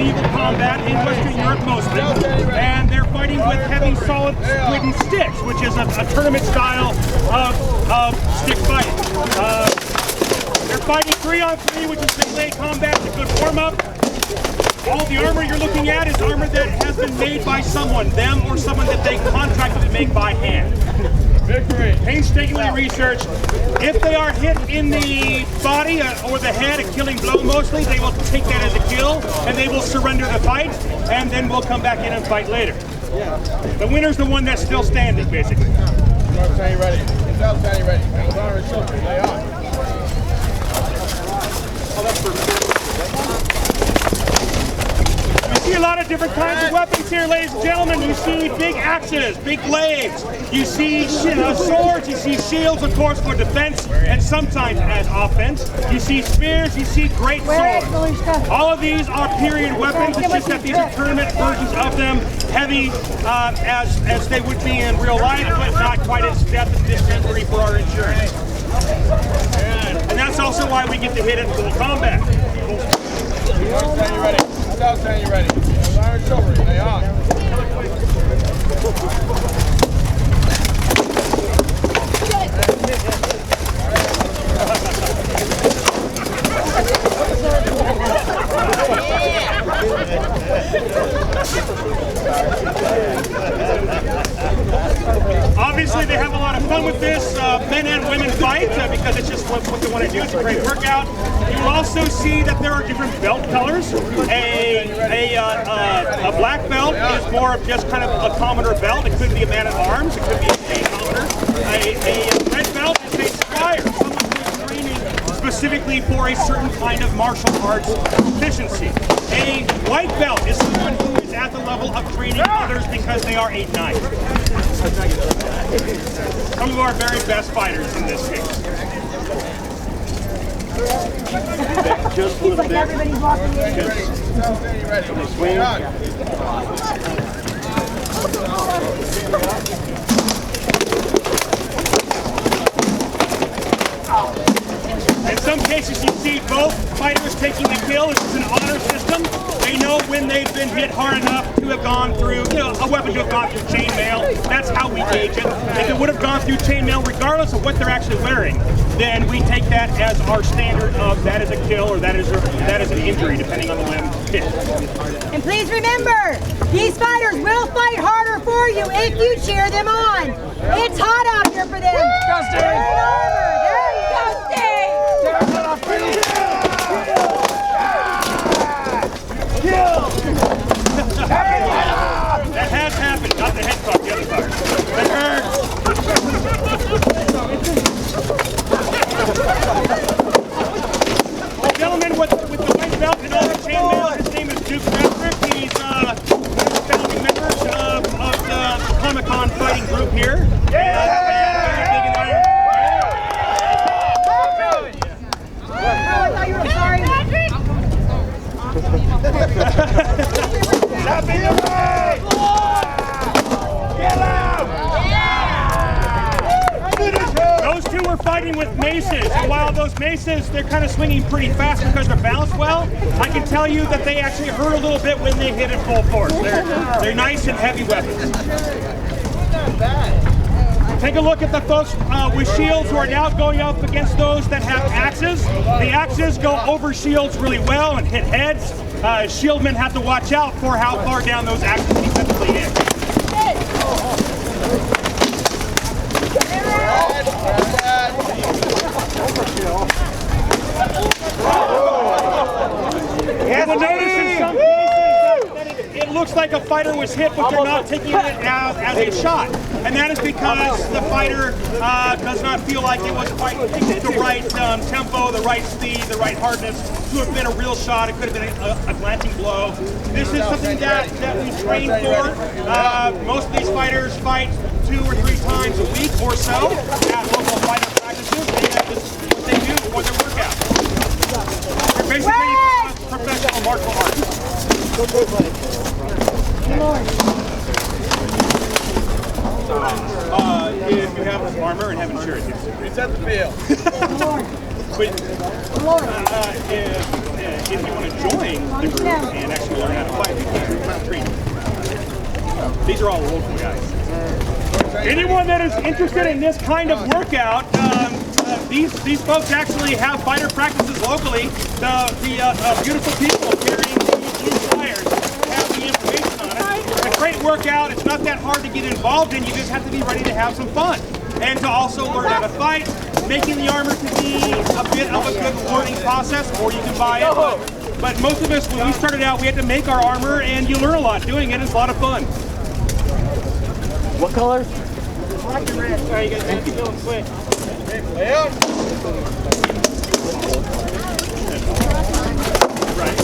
medieval combat in Western Europe mostly, and they're fighting with heavy, solid wooden sticks, which is a tournament style of stick fighting. They're fighting 3-on-3, which is melee combat, a good warm-up. All the armor you're looking at is armor that has been made by someone, them or someone that they contracted to make by hand. Victory. Painstakingly researched. If they are hit in the body or the head, a killing blow mostly, they will take that as a kill, and they will surrender the fight, and then we'll come back in and fight later. The winner's the one that's still standing, basically. Standing ready. Standing ready. Honor and children. Lay on. You see a lot of different kinds of weapons here, ladies and gentlemen. You see big axes, big blades. You see swords. You see shields, of course, for defense and sometimes as offense. You see spears. You see great swords. All of these are period weapons. It's just that these are tournament versions of them, heavy as they would be in real life, but not quite as death and dismembery for our insurance. And that's also why we get to hit it in full combat. Standing ready. Standing ready. Honor and children. Lay on. Obviously, they have a lot of fun with this. Men and women fight because it's just what they want to do. It's a great workout. You will also see that there are different belt colors. A black belt is more of just kind of a commoner belt. It could be a man-at-arms. It could be a commoner. A red belt is a squire, someone who's training specifically for a certain kind of martial arts proficiency. A white belt is someone who is at the level of training others because they are a knight. Some of our very best fighters in this case. Just a little bit. Everybody's walking in. Ready. Swing. In some cases, you see both fighters taking the kill. This is an honor system. They know when they've been hit hard enough to have gone through, a weapon to have gone through chainmail. That's how we gauge it. If it would have gone through chainmail, regardless of what they're actually wearing, then we take that as our standard of that is a kill or that is an injury, depending on the limb hit. And please remember, these fighters will fight harder for you if you cheer them on. It's hot out here for them. There you go, Steve. That has happened, not the head caught the other fire. That hurts. The gentleman with the white belt and all the chainmail, his name is Duke Patrick. He's one of the founding members of the Comic-Con fighting group here. Stop being afraid! Get out! Those two were fighting with maces, and while those maces, they're kind of swinging pretty fast because they're balanced well, I can tell you that they actually hurt a little bit when they hit at full force. They're nice and heavy weapons. Take a look at the folks with shields who are now going up against those that have axes. The axes go over shields really well and hit heads. Shieldmen have to watch out for how far down those axes defensively hit. You will notice in some cases that it looks like a fighter was hit, but they're not taking it as a shot. And that is because the fighter does not feel like it was quite the right tempo, the right speed, the right hardness to have been a real shot. It could have been a glancing blow. This is something that we train for. Most of these fighters fight 2 or 3 times a week or so at local fighter practices. This is what they do for their workout. They're basically professional martial arts. If you have armor and have insurance, yes. Reset the field. if you want to join the group and actually learn how to fight, it's not training. These are all local guys. Anyone that is interested in this kind of workout, these folks actually have fighter practices locally. The beautiful people carrying these flyers have the information on it. It's a great workout. It's not that hard to get involved in. You just have to be ready to have some fun and to also learn how to fight. Making the armor to be a bit of a good learning process, or you can buy it. But most of us, when we started out, we had to make our armor, and you learn a lot doing it. It's a lot of fun. What color? Black and red. All right, you guys have to go and quick. Right.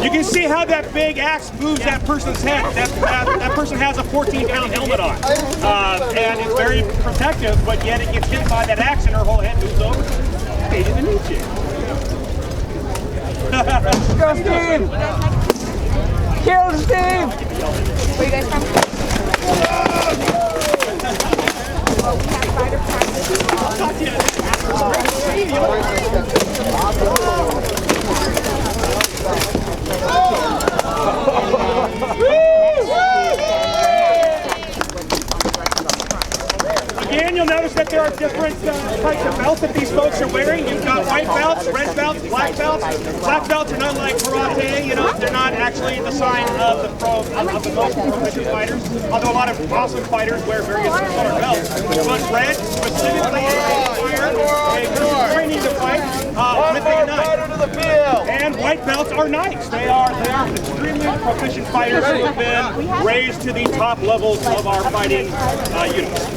You can see how that big axe moves that person's head. That person has a 14-pound helmet on. And it's very protective, but yet it gets hit by that axe and her whole head moves over. They didn't need you. Go, Steve! Kill Steve! Where you guys from? Well, we have fighter practice. Again, you'll notice that there are different types of belts that these folks are wearing. You've got white belts, red belts, black belts. Black belts are not like karate, you know, they're not actually the sign of the most proficient fighters, although a lot of awesome fighters wear various color belts. But red specifically requires a person training to fight with a knife. And white belts are knights. They are extremely proficient fighters who have been raised to the top levels of our fighting units.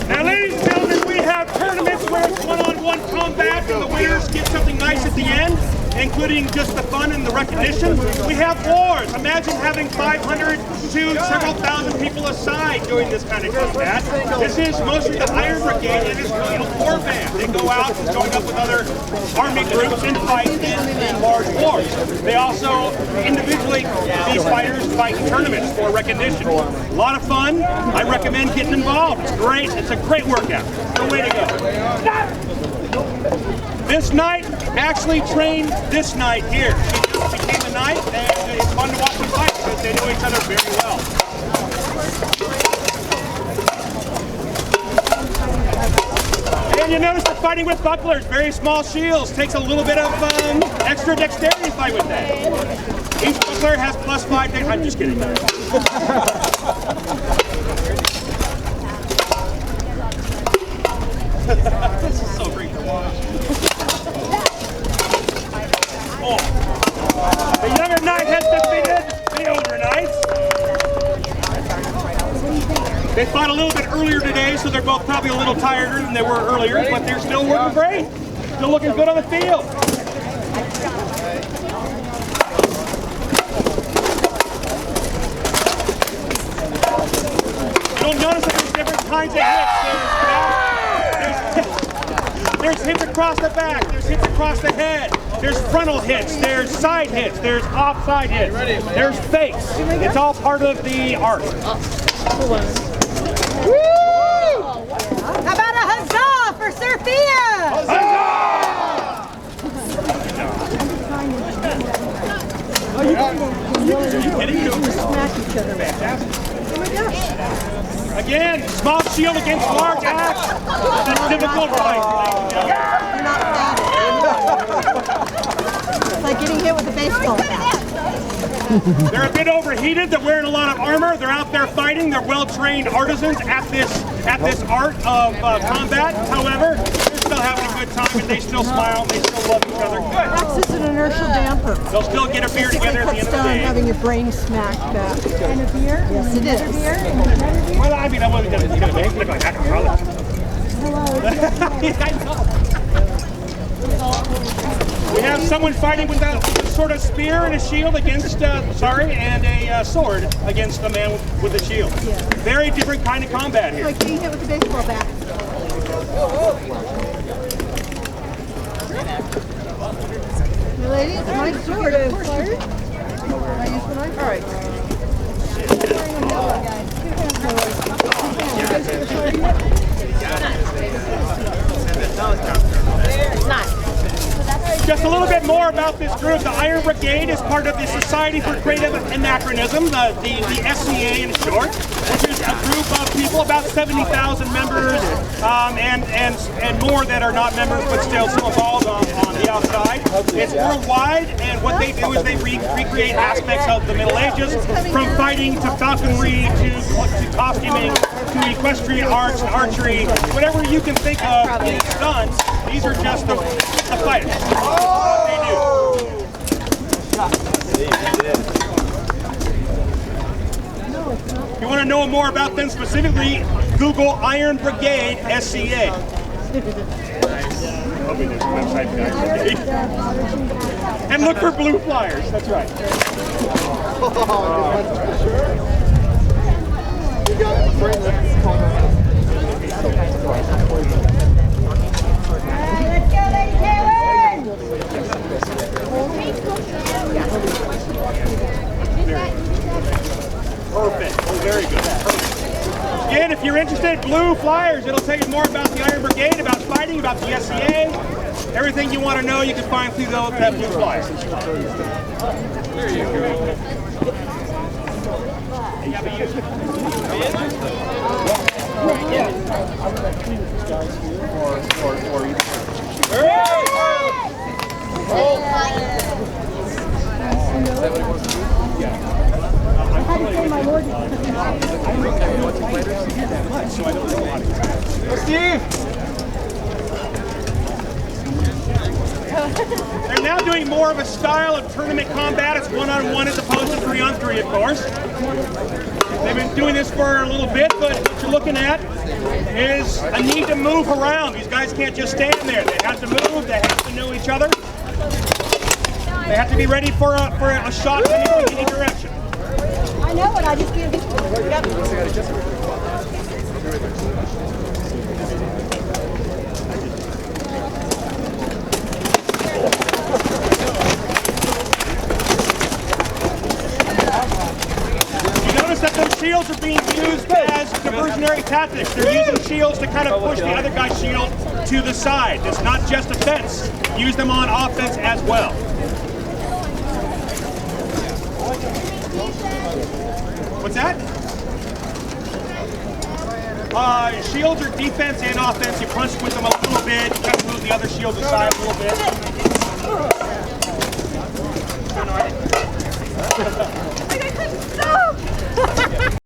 Now, ladies and gentlemen, we have tournaments where it's one-on-one combat and the winners get something nice at the end, including just the fun and the recognition. We have wars. Imagine having 500 to several thousand people aside doing this kind of combat. This is mostly the Iron Brigade, and it's really a war band. They go out and join up with other army groups and fight in large wars. They also, individually, these fighters fight in tournaments for recognition. A lot of fun. I recommend getting involved. It's great. It's a great workout. No way to go. This night, actually trained this night here. It just became a night, and it's fun to watch them fight because they know each other very well. And you notice they're fighting with bucklers, very small shields. Takes a little bit of extra dexterity to fight with that. Each buckler has +5. I'm just kidding. This is so great to watch. Oh. The younger knight has defeated the older knights. They fought a little bit earlier today, so they're both probably a little tireder than they were earlier, but they're still working great. Still looking good on the field. You'll notice that there's different kinds of hits. There's hits across the back, there's hits across the head, there's frontal hits, there's side hits, there's offside hits, there's fakes. It's all part of the art. Woo! How about a huzzah for Sophia? Again, small shield against large axe. That's difficult fight. It's like getting hit with a baseball bat. They're a bit overheated. They're wearing a lot of armor. They're out there fighting. They're well-trained artisans at this at this art of combat. However, they're still having a good time and they still smile and they still love each other. Good. X is an inertial damper. They'll still get a beer together at the end of the Cuts down day. having your brain smacked back. And a beer? Yes, it is. Well, I mean, I wasn't going to make it look like alcoholic. I know. We have someone fighting with a sort of spear and a shield against, and a sword against the man with a shield. Very different kind of combat here. Like being hit with a baseball bat. You ladies, my sword is fire. I use the knife. All right. Just a little bit more about this group. The Iron Brigade is part of the Society for Creative Anachronism, the SCA in short, which is a group of people, about 70,000 members, and more that are not members but still involved on the outside. It's worldwide, and what they do is they recreate aspects of the Middle Ages, from fighting to falconry to costuming to equestrian arts and archery, whatever you can think of in stunts. These are just the fighters. What they do. If you want to know more about them specifically, Google Iron Brigade SCA. And look for blue flyers. That's right. Let's go, Lady Karen! Perfect. Oh, very good. Perfect. Again, if you're interested, blue flyers. It'll tell you more about the Iron Brigade, about fighting, about the SCA. Everything you want to know, you can find through that blue flyer. There you go. Steve! They're now doing more of a style of tournament combat. It's one-on-one as opposed to three-on-three, of course. They've been doing this for a little bit, but what you're looking at is a need to move around. These guys can't just stand there. They have to move. They have to know each other. They have to be ready for a shot coming from any direction. I know what I just gave you. That those shields are being used as diversionary tactics. They're using shields to kind of push the other guy's shield to the side. It's not just defense. Use them on offense as well. What's that? Shields are defense and offense. You punch with them a little bit, you kind of move the other shield aside a little bit.